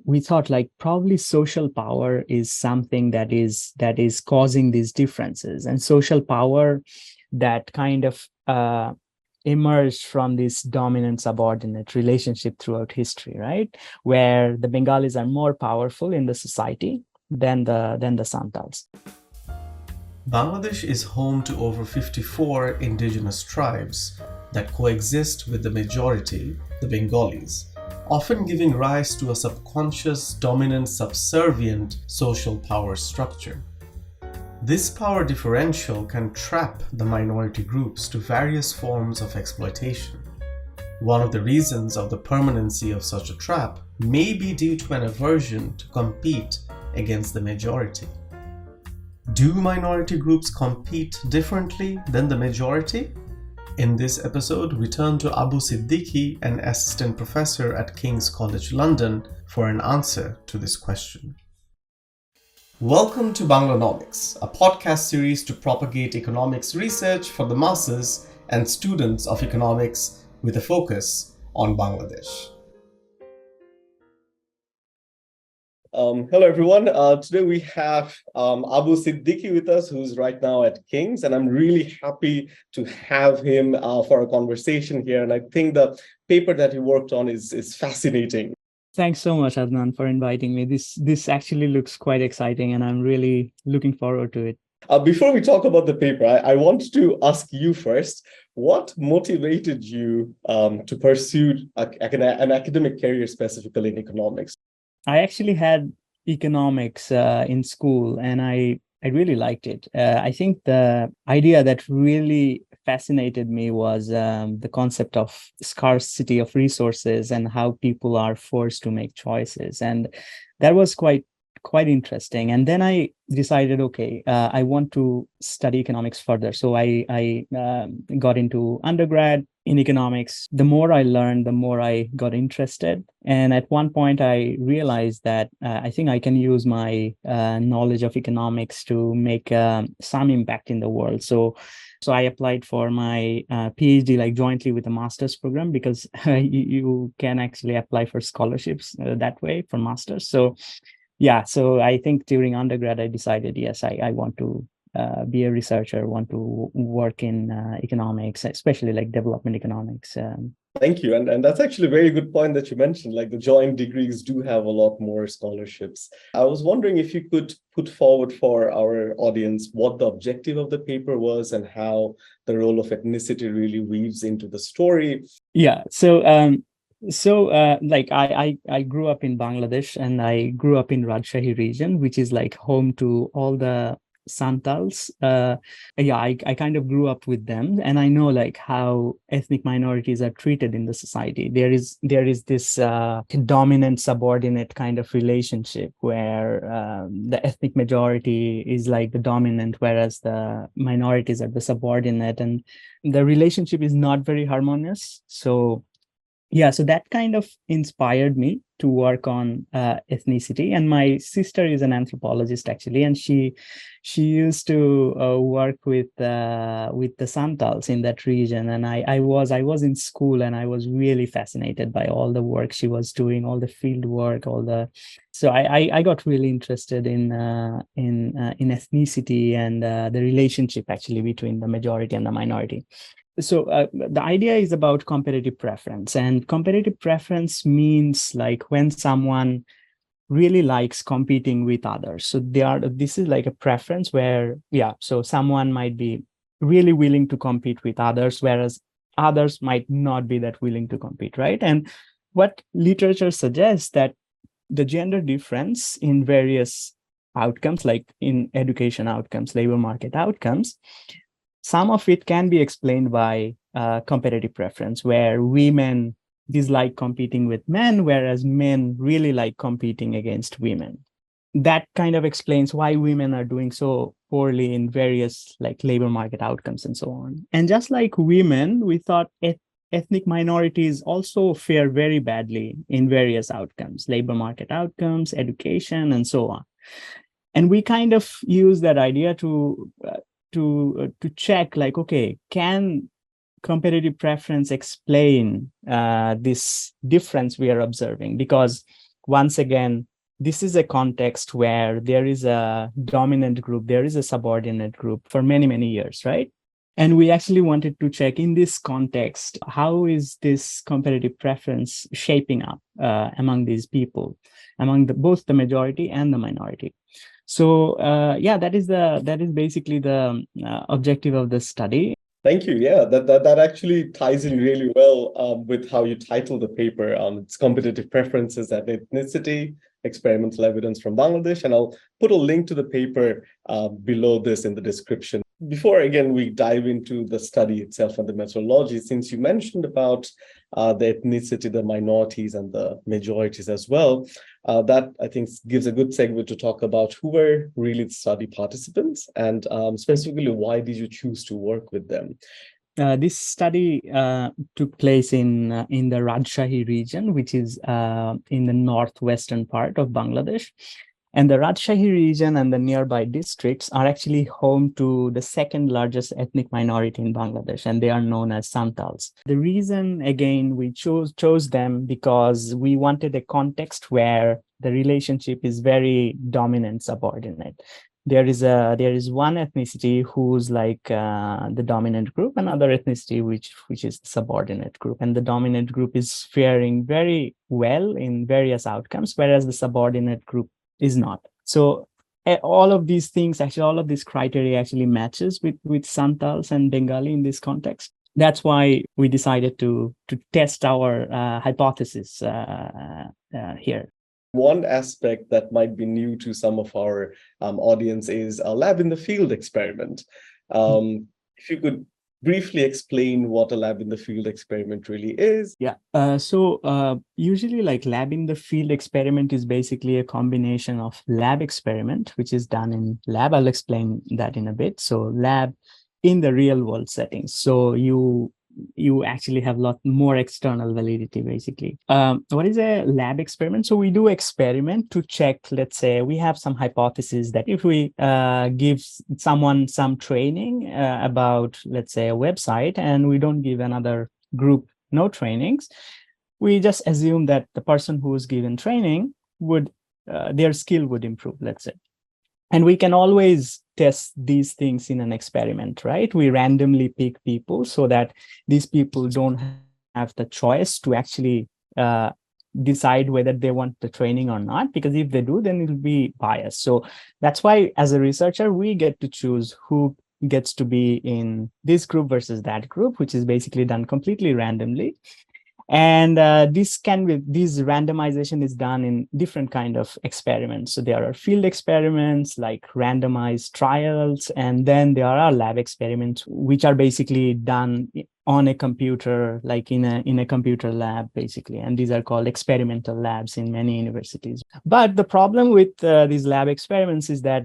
we thought like probably social power is something that is causing these differences, and social power that kind of emerged from this dominant subordinate relationship throughout history, right? Where the Bengalis are more powerful in the society than the Santals. Bangladesh is home to over 54 indigenous tribes that coexist with the majority, the Bengalis, often giving rise to a subconscious dominant-subservient social power structure. This power differential can trap the minority groups to various forms of exploitation. One of the reasons of the permanency of such a trap may be due to an aversion to compete against the majority. Do minority groups compete differently than the majority? In this episode, we turn to Abu Siddique, an assistant professor at King's College London, for an answer to this question. Welcome to Banglanomics, a podcast series to propagate economics research for the masses and students of economics with a focus on Bangladesh. Hello everyone. Today we have Abu Siddique with us, who's right now at King's, and I'm really happy to have him for a conversation here. And I think the paper that he worked on is fascinating. Thanks so much, Adnan, for inviting me. This actually looks quite exciting, and I'm really looking forward to it. Before we talk about the paper, I want to ask you first, what motivated you to pursue an academic career specifically in economics? I actually had economics in school, and I really liked it. I think the idea that really fascinated me was the concept of scarcity of resources and how people are forced to make choices, and that was quite interesting. And then I decided, okay, I want to study economics further. So I got into undergrad in economics. The more I learned, the more I got interested. And at one point, I realized that I think I can use my knowledge of economics to make some impact in the world. So I applied for my PhD like jointly with a master's program, because you can actually apply for scholarships that way for masters. So I think during undergrad, I decided, yes, I want to be a researcher, want to work in economics, especially like development economics. Thank you. And that's actually a very good point that you mentioned, like the joint degrees do have a lot more scholarships. I was wondering if you could put forward for our audience what the objective of the paper was and how the role of ethnicity really weaves into the story. Yeah. Like I grew up in Bangladesh, and I grew up in Rajshahi region, which is like home to all the Santals. I kind of grew up with them, and I know like how ethnic minorities are treated in the society. There is this dominant subordinate kind of relationship where the ethnic majority is like the dominant, whereas the minorities are the subordinate, and the relationship is not very harmonious. So that kind of inspired me to work on ethnicity. And my sister is an anthropologist actually, and she used to work with the Santals in that region. And I was in school, and I was really fascinated by all the work she was doing, all the field work, so I got really interested in ethnicity and the relationship actually between the majority and the minority. So the idea is about competitive preference, and competitive preference means like when someone really likes competing with others. So this is like a preference where, so someone might be really willing to compete with others, whereas others might not be that willing to compete, right? And what literature suggests that the gender difference in various outcomes, like in education outcomes, labor market outcomes, some of it can be explained by competitive preference, where women dislike competing with men, whereas men really like competing against women. That kind of explains why women are doing so poorly in various like labor market outcomes and so on. And just like women, we thought ethnic minorities also fare very badly in various outcomes, labor market outcomes, education, and so on. And we kind of use that idea to check, like, okay, can competitive preference explain this difference we are observing? Because once again, this is a context where there is a dominant group, there is a subordinate group for many, many years, right? And we actually wanted to check in this context, how is this competitive preference shaping up among these people, among both the majority and the minority? So yeah, that is basically the objective of the study. Thank you. Yeah, that actually ties in really well with how you title the paper. It's competitive preferences and ethnicity, experimental evidence from Bangladesh. And I'll put a link to the paper below this in the description. Before, again, we dive into the study itself and the methodology, since you mentioned about the ethnicity, the minorities and the majorities as well, that I think gives a good segue to talk about who were really the study participants and specifically why did you choose to work with them? This study took place in the Rajshahi region, which is in the northwestern part of Bangladesh. And the Rajshahi region and the nearby districts are actually home to the second largest ethnic minority in Bangladesh, and they are known as Santals. The reason, again, we chose them because we wanted a context where the relationship is very dominant subordinate. There is one ethnicity who's like the dominant group, another ethnicity which is the subordinate group, and the dominant group is faring very well in various outcomes, whereas the subordinate group is not. So all of these things, actually, all of this criteria actually matches with Santals and Bengali in this context. That's why we decided to test our hypothesis here. One aspect that might be new to some of our audience is a lab in the field experiment. If you could briefly explain what a lab in the field experiment really is. Yeah. So usually like lab in the field experiment is basically a combination of lab experiment, which is done in lab. I'll explain that in a bit. So lab in the real world settings. So you actually have a lot more external validity, basically. What is a lab experiment? So we do experiment to check, let's say we have some hypothesis that if we give someone some training about, let's say, a website, and we don't give another group no trainings, we just assume that the person who is given training would, their skill would improve, let's say. And we can always test these things in an experiment, right? We randomly pick people so that these people don't have the choice to actually decide whether they want the training or not, because if they do, then it'll be biased. So that's why as a researcher, we get to choose who gets to be in this group versus that group, which is basically done completely randomly. And this randomization is done in different kind of experiments. So there are field experiments like randomized trials, and then there are lab experiments, which are basically done on a computer, like in a computer lab, basically. And these are called experimental labs in many universities. But the problem with these lab experiments is that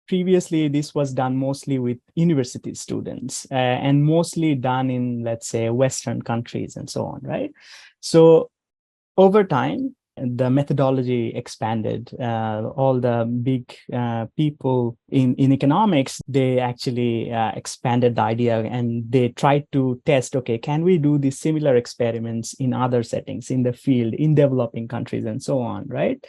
previously, this was done mostly with university students and mostly done in, let's say, Western countries and so on, right? So over time, the methodology expanded. All the big people in economics, they actually expanded the idea, and they tried to test, okay, can we do these similar experiments in other settings, in the field, in developing countries and so on, right?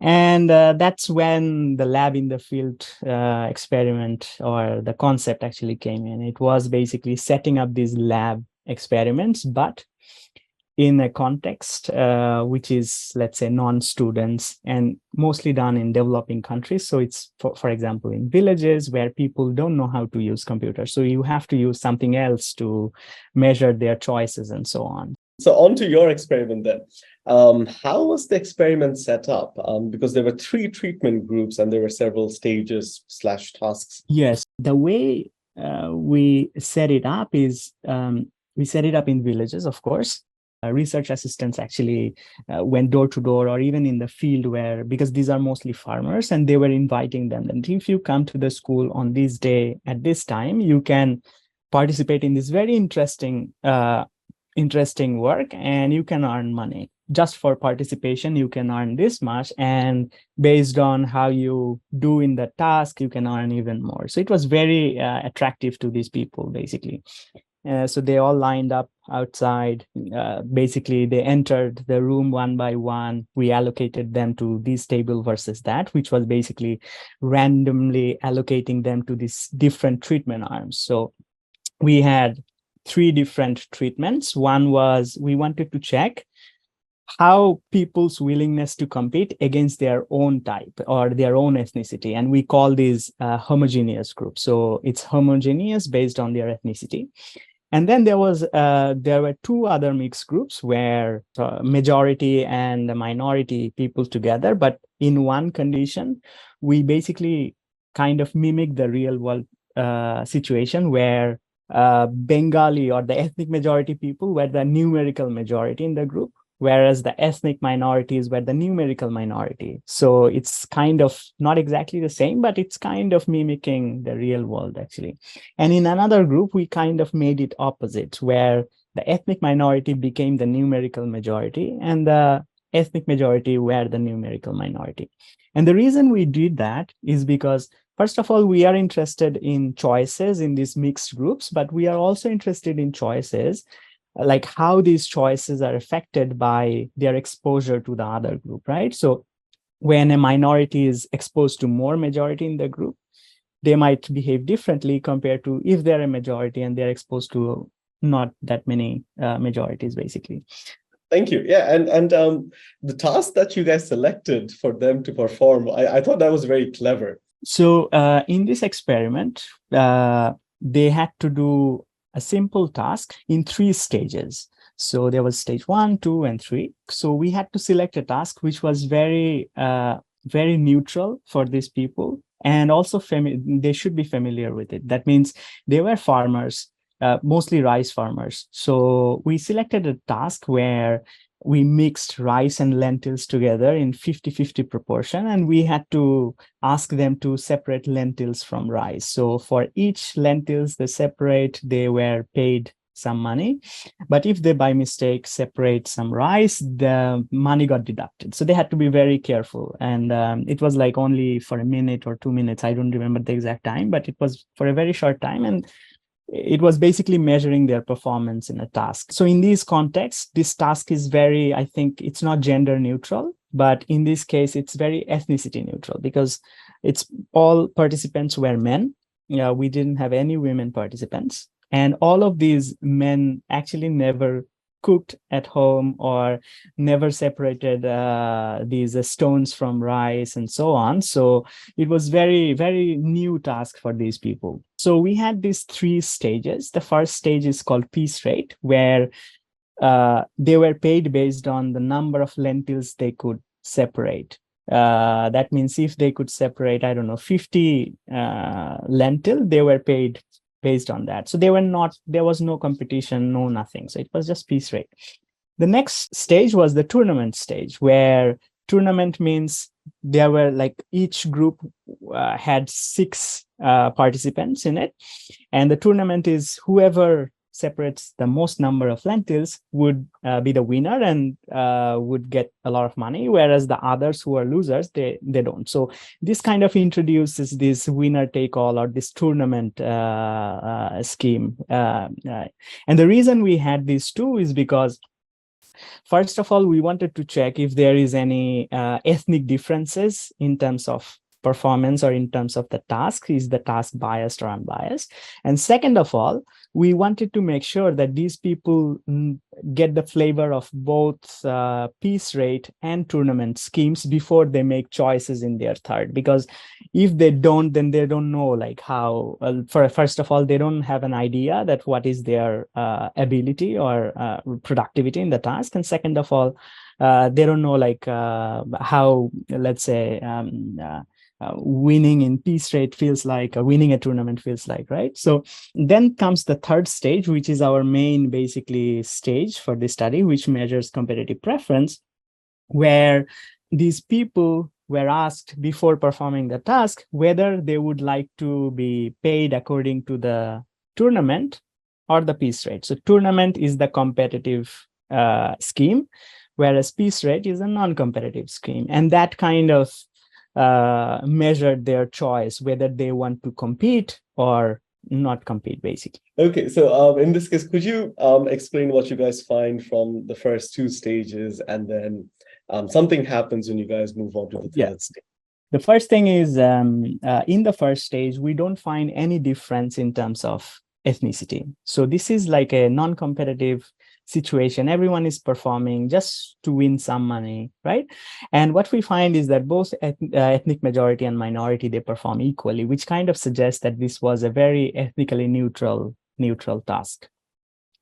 And that's when the lab in the field experiment or the concept actually came in. It was basically setting up these lab experiments, but in a context which is, let's say, non-students and mostly done in developing countries. So it's, for example, in villages where people don't know how to use computers. So you have to use something else to measure their choices and so on. So on to your experiment then. How was the experiment set up? Because there were 3 treatment groups and there were several stages / tasks. Yes, the way we set it up is we set it up in villages, of course. Research assistants actually went door to door or even in the field because these are mostly farmers, and they were inviting them. And if you come to the school on this day at this time, you can participate in this very interesting work, and you can earn money. Just for participation, you can earn this much, and based on how you do in the task, you can earn even more. So it was very attractive to these people, basically. So they all lined up outside. Basically, they entered the room one by one. We allocated them to this table versus that, which was basically randomly allocating them to these different treatment arms. So we had 3 different treatments. One was we wanted to check how people's willingness to compete against their own type or their own ethnicity. And we call these homogeneous groups. So it's homogeneous based on their ethnicity. And then there were 2 other mixed groups where majority and the minority people together, but in one condition, we basically kind of mimic the real world situation where Bengali or the ethnic majority people were the numerical majority in the group, whereas the ethnic minorities were the numerical minority. So it's kind of not exactly the same, but it's kind of mimicking the real world, actually. And in another group, we kind of made it opposite, where the ethnic minority became the numerical majority and the ethnic majority were the numerical minority. And the reason we did that is because, first of all, we are interested in choices in these mixed groups, but we are also interested in choices like how these choices are affected by their exposure to the other group, right? So when a minority is exposed to more majority in the group, they might behave differently compared to if they're a majority and they're exposed to not that many majorities, basically. Thank you. Yeah, and the task that you guys selected for them to perform, I thought that was very clever. So in this experiment, they had to do a simple task in 3 stages. So there was stage 1, 2, and 3. So we had to select a task which was very, very neutral for these people, and also they should be familiar with it. That means they were farmers, mostly rice farmers. So we selected a task where we mixed rice and lentils together in 50-50 proportion, and we had to ask them to separate lentils from rice. So for each lentils they were paid some money, but if they by mistake separate some rice, the money got deducted. So they had to be very careful, and it was like only for a minute or 2 minutes. I don't remember the exact time, but it was for a very short time, and it was basically measuring their performance in a task. So in these contexts, this task is very, I think it's not gender neutral, but in this case, it's very ethnicity neutral because it's all participants were men. We didn't have any women participants. And all of these men actually never cooked at home or never separated these stones from rice and so on. So it was very, very new task for these people. So we had these 3 stages. The first stage is called piece rate, where they were paid based on the number of lentils they could separate. That means if they could separate, I don't know, 50 lentil, they were paid based on that. So there was no competition, no nothing. So it was just piece rate. The next stage was the tournament stage, where tournament means there were like each group had 6 participants in it. And the tournament is whoever separates the most number of lentils would be the winner and would get a lot of money, whereas the others who are losers, they don't. So this kind of introduces this winner take all or this tournament scheme. And the reason we had these 2 is because, first of all, we wanted to check if there is any ethnic differences in terms of performance or in terms of the task. Is the task biased or unbiased? And second of all, we wanted to make sure that these people get the flavor of both piece rate and tournament schemes before they make choices in their third. Because if they don't, then they don't know like how, first of all, they don't have an idea that what is their ability or productivity in the task. And second of all, they don't know like how, let's say, winning in piece rate feels like, or winning a tournament feels like, right? So then comes the third stage, which is our main basically stage for this study, which measures competitive preference, where these people were asked before performing the task whether they would like to be paid according to the tournament or the piece rate. So tournament is the competitive scheme, whereas piece rate is a non-competitive scheme. And that kind of measured their choice, whether they want to compete or not compete, basically. Okay, so in this case, could you explain what you guys find from the first two stages, and then something happens when you guys move on to the third stage? The first thing is in the first stage, we don't find any difference in terms of ethnicity. So this is like a non-competitive situation. Everyone is performing just to win some money, right? And what we find is that both ethnic majority and minority, they perform equally, which kind of suggests that this was a very ethnically neutral task.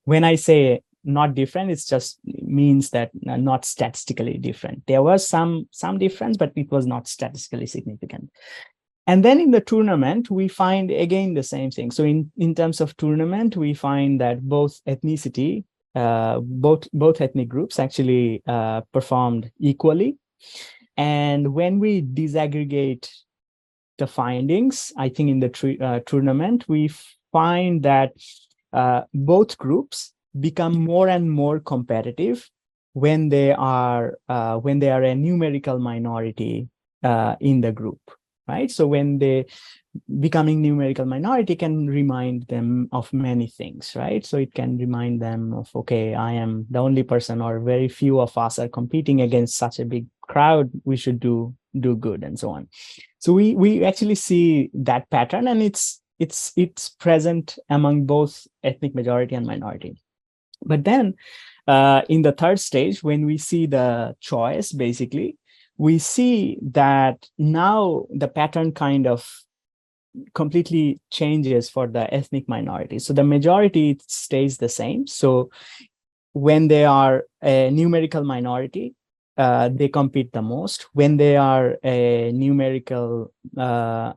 When I say not different, it just means that not statistically different. There was some difference, but it was not statistically significant. And then in the tournament, we find again the same thing. So in terms of tournament, we find that both ethnicity, both ethnic groups actually performed equally. And when we disaggregate the findings, I think in the tournament, we find that both groups become more and more competitive when they are a numerical minority in the group, right? So when they becoming numerical minority can remind them of many things, right? So it can remind them of, okay, I am the only person, or very few of us are competing against such a big crowd. We should do good, and so on. So we actually see that pattern, and it's present among both ethnic majority and minority. But then in the third stage, when we see the choice, basically, we see that now the pattern kind of completely changes for the ethnic minority. So the majority stays the same. So when they are a numerical minority, they compete the most. When they are a numerical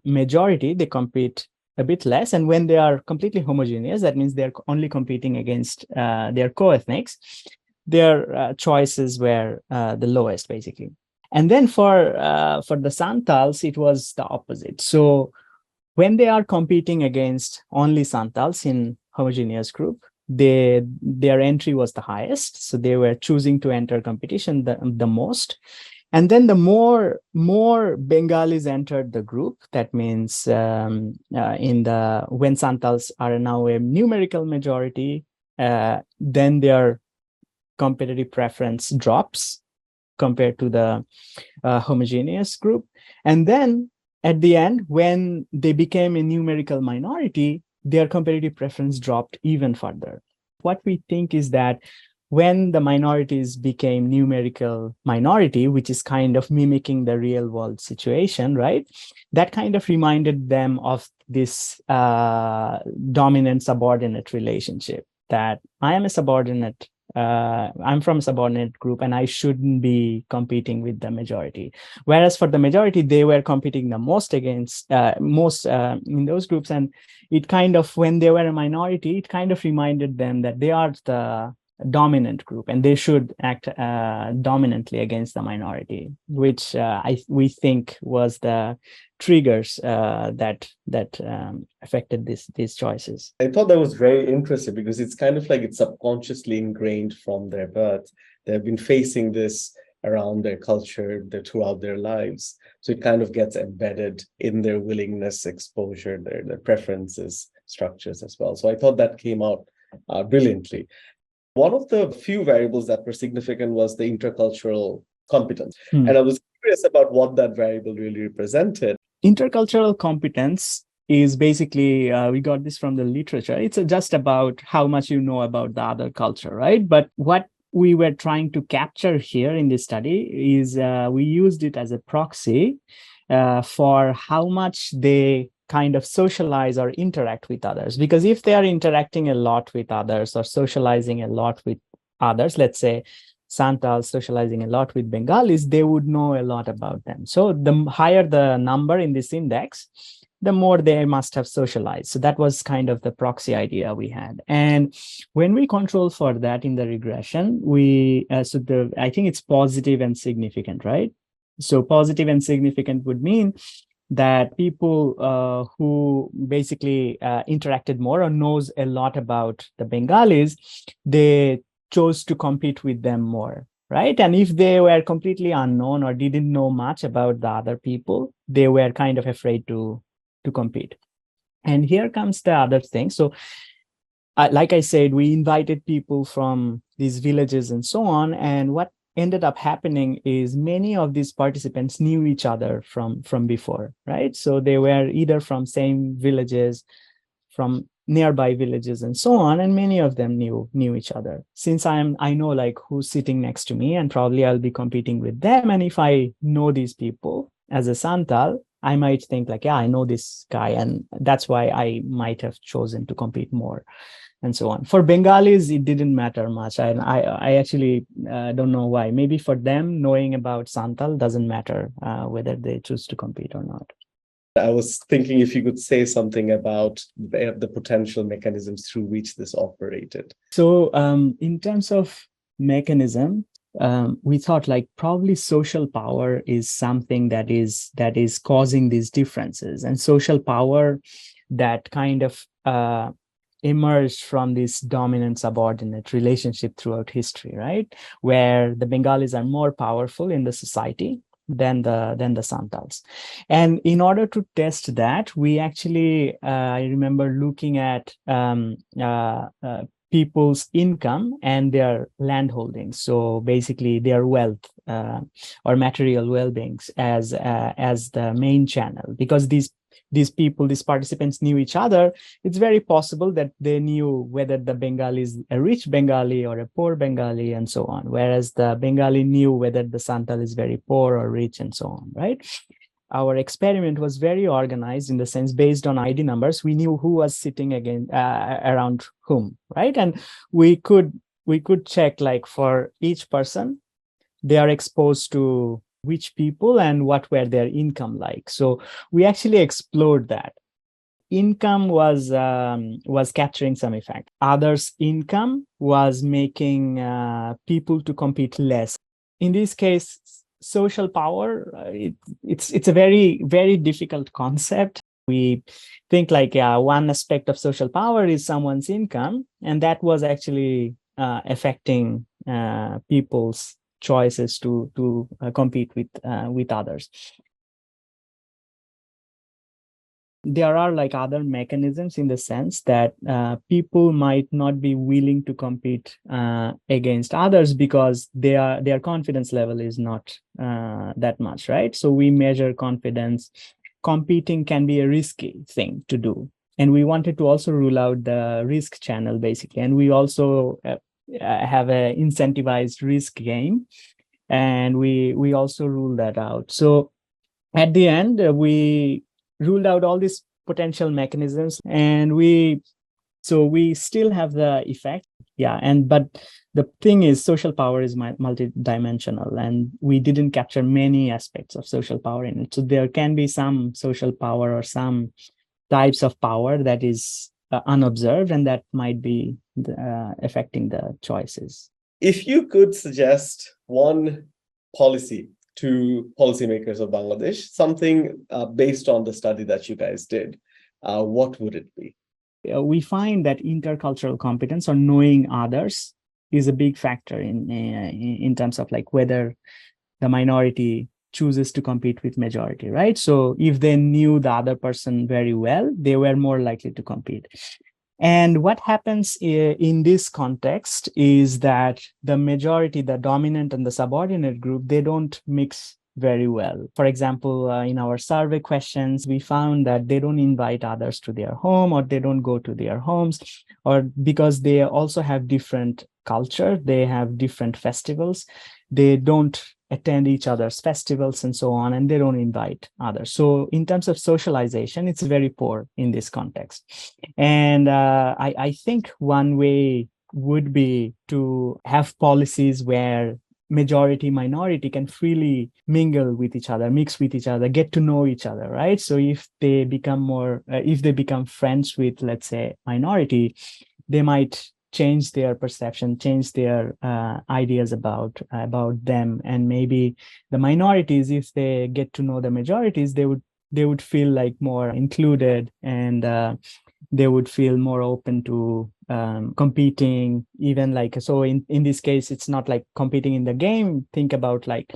majority, they compete a bit less. And when they are completely homogeneous, that means they're only competing against their co-ethnics, their choices were the lowest, basically. And then for the Santals, it was the opposite. So when they are competing against only Santals in homogeneous group, their entry was the highest. So they were choosing to enter competition the most. And then the more Bengalis entered the group, that means when Santals are now a numerical majority, then their competitive preference drops compared to the homogeneous group. And then at the end, when they became a numerical minority, their competitive preference dropped even further. What we think is that when the minorities became numerical minority, which is kind of mimicking the real world situation, right? That kind of reminded them of this dominant-subordinate relationship, that I am a subordinate, I'm from a subordinate group, and I shouldn't be competing with the majority. Whereas for the majority, they were competing the most against in those groups. And it kind of, when they were a minority, it kind of reminded them that they are the dominant group and they should act dominantly against the minority, which we think was the triggers that affected these choices. I thought that was very interesting because it's kind of like it's subconsciously ingrained from their birth. They've been facing this around their culture throughout their lives. So it kind of gets embedded in their willingness, exposure, their preferences, structures as well. So I thought that came out brilliantly. One of the few variables that were significant was the intercultural competence. And I was curious about what that variable really represented. Intercultural competence is basically, we got this from the literature. It's just about how much you know about the other culture, right? But what we were trying to capture here in this study is we used it as a proxy for how much they kind of socialize or interact with others. Because if they are interacting a lot with others or socializing a lot with others, let's say Santals socializing a lot with Bengalis, they would know a lot about them. So the higher the number in this index, the more they must have socialized. So that was kind of the proxy idea we had. And when we control for that in the regression, I think it's positive and significant, right? So positive and significant would mean that people who basically interacted more or knows a lot about the Bengalis, they chose to compete with them more, right? And if they were completely unknown or didn't know much about the other people, they were kind of afraid to compete. And here comes the other thing. So like I said, we invited people from these villages and so on. And what ended up happening is many of these participants knew each other from before, right? So they were either from same villages, from nearby villages and so on, and many of them knew each other. Since I know like who's sitting next to me, and probably I'll be competing with them, and if I know these people as a Santal, I might think like, yeah, I know this guy, and that's why I might have chosen to compete more, and so on. For Bengalis, it didn't matter much. I actually don't know why. Maybe for them, knowing about Santal doesn't matter whether they choose to compete or not. I was thinking if you could say something about the potential mechanisms through which this operated. So in terms of mechanism, we thought like probably social power is something that is causing these differences, and social power that kind of emerged from this dominant-subordinate relationship throughout history, right? Where the Bengalis are more powerful in the society than the Santals. And in order to test that, we actually, I remember looking at people's income and their land holdings. So basically their wealth or material well-beings as the main channel, because these people, these participants knew each other. It's very possible that they knew whether the Bengali is a rich Bengali or a poor Bengali and so on, whereas the Bengali knew whether the Santal is very poor or rich and so on, right? Our experiment was very organized in the sense based on ID numbers. We knew who was sitting around whom, right? And we could check like for each person, they are exposed to which people and what were their income like. So we actually explored that. Income was capturing some effect. Others' income was making people to compete less. In this case, social power, it's a very, very difficult concept. We think like one aspect of social power is someone's income, and that was actually affecting people's choices to compete with others. There are like other mechanisms in the sense that people might not be willing to compete against others because their confidence level is not that much, right? So we measure confidence. Competing can be a risky thing to do, and we wanted to also rule out the risk channel basically, and we also have a incentivized risk game, and we also rule that out. So at the end, we ruled out all these potential mechanisms, and we still have the effect. But the thing is, social power is multidimensional, and we didn't capture many aspects of social power in it. So there can be some social power or some types of power that is unobserved, and that might be affecting the choices. If you could suggest one policy to policymakers of Bangladesh, something based on the study that you guys did, what would it be? We find that intercultural competence or knowing others is a big factor in terms of like whether the minority chooses to compete with majority, right? So if they knew the other person very well, they were more likely to compete. And what happens in this context is that the majority, the dominant and the subordinate group, they don't mix very well. For example, in our survey questions, we found that they don't invite others to their home, or they don't go to their homes, or because they also have different culture, they have different festivals, they don't attend each other's festivals and so on, and they don't invite others. So in terms of socialization, it's very poor in this context. And I think one way would be to have policies where majority minority can freely mingle with each other, mix with each other, get to know each other, right? So if they become friends with, let's say, minority, they might change their perception, change their ideas about them. And maybe the minorities, if they get to know the majorities, they would feel like more included, and they would feel more open to competing. Even like, so in this case, it's not like competing in the game. Think about like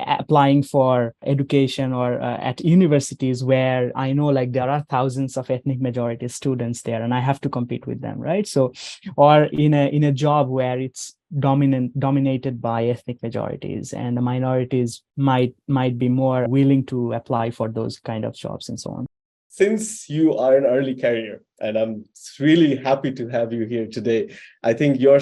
applying for education or at universities where I know like there are thousands of ethnic minority students there and I have to compete with them, right? So, or in a job where it's dominated by ethnic majorities and the minorities might be more willing to apply for those kind of jobs and so on. Since you are an early career, and I'm really happy to have you here today, I think your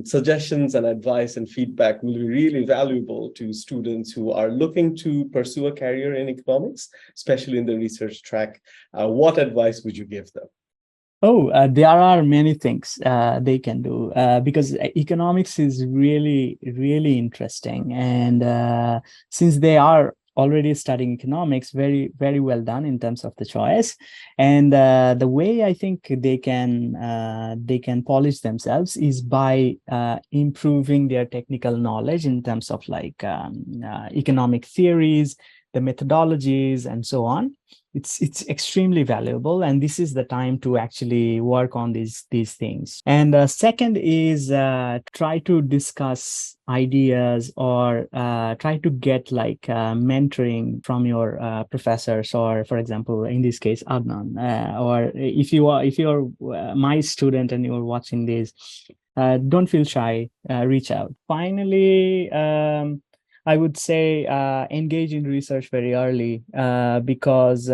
suggestions and advice and feedback will be really valuable to students who are looking to pursue a career in economics, especially in the research track. What advice would you give them? There are many things they can do because economics is really, really interesting. And since they are already studying economics, very, very well done in terms of the choice. And the way I think they can polish themselves is by improving their technical knowledge in terms of like economic theories, the methodologies, and so on. It's extremely valuable, and this is the time to actually work on these things. And second is try to discuss ideas or try to get like mentoring from your professors, or for example, in this case, Adnan, or if you're my student and you're watching this, don't feel shy, reach out. Finally, I would say engage in research very early because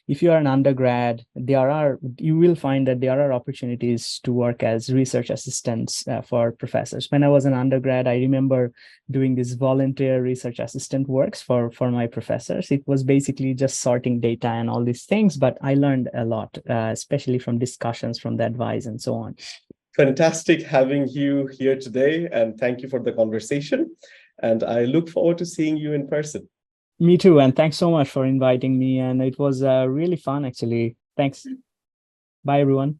if you are an undergrad, you will find that there are opportunities to work as research assistants for professors. When I was an undergrad, I remember doing this volunteer research assistant works for my professors. It was basically just sorting data and all these things, but I learned a lot, especially from discussions, from the advice and so on. Fantastic having you here today, and thank you for the conversation. And I look forward to seeing you in person. Me too. And thanks so much for inviting me. And it was really fun, actually. Thanks. Bye, everyone.